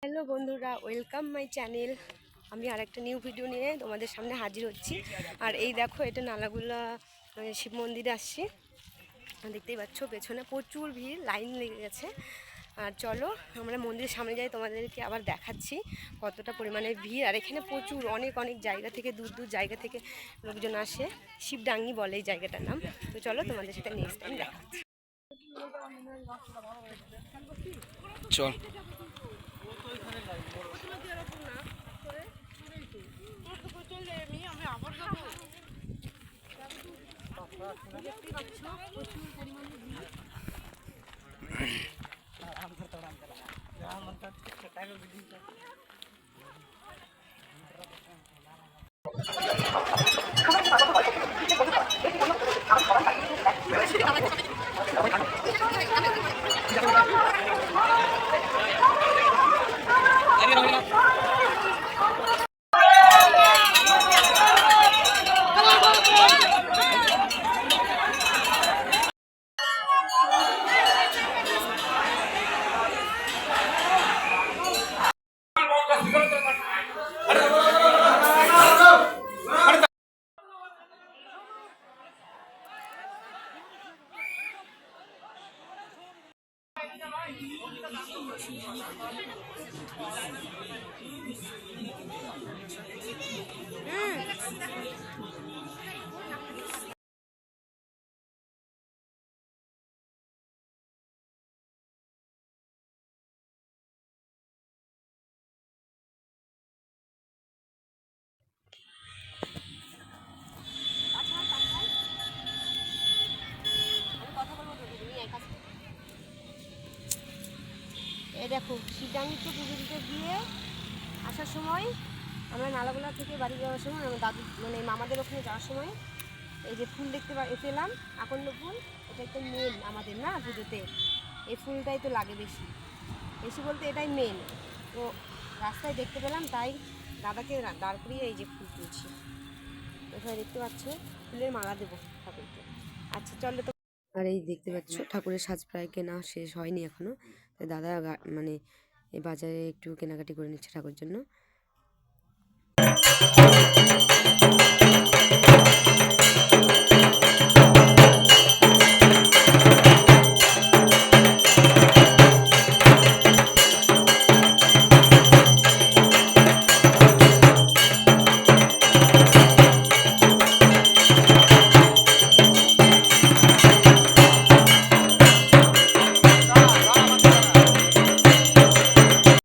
Hello বন্ধুরা, welcome my channel. আমি আর একটা নিউ ভিডিও নিয়ে তোমাদের সামনে হাজির হচ্ছি। আর এই দেখো, এটা নালাগোলা শিব মন্দিরে আসছি। দেখতেই পাচ্ছ পেছনে প্রচুর ভিড়, লাইন লেগে গেছে। আর চলো আমরা মন্দিরের সামনে যাই, তোমাদেরকে আবার দেখাচ্ছি কতটা পরিমাণে ভিড়। আর এখানে প্রচুর অনেক অনেক জায়গা থেকে, দূর দূর জায়গা থেকে লোকজন আসে। শিবডাঙ্গি বলে এই জায়গাটার নাম। তো চলো তোমাদের সাথে নেক্সট টাইম দেখাচ্ছি। চল এই দেখো, শিবডাঙ্গিতে পুজো দিতে গিয়ে আসার সময় আমরা নালাগোলা থেকে বাড়ি যাওয়ার সময়, আমার দাদু মানে মামাদের ওখানে যাওয়ার সময় এই যে ফুল দেখতে পেলাম, আকন্দ ফুল। এটা একটা মেন আমাদের না পুজোতে, এই ফুলটাই তো লাগে বেশি বেশি বলতে এটাই মেন। তো রাস্তায় দেখতে পেলাম, তাই দাদাকে দাঁড় করিয়ে এই যে ফুল তুলছি। এখানে দেখতে পাচ্ছ, ফুলের মালা দেবো ঠাকুরকে। আচ্ছা চলো তো। আর এই দেখতে পাচ্ছ ঠাকুরের সাজ প্রায় কেনা শেষ হয়নি এখনো, তাই দাদা মানে এই বাজারে একটু কেনাকাটি করে নিচ্ছে ঠাকুরের জন্য।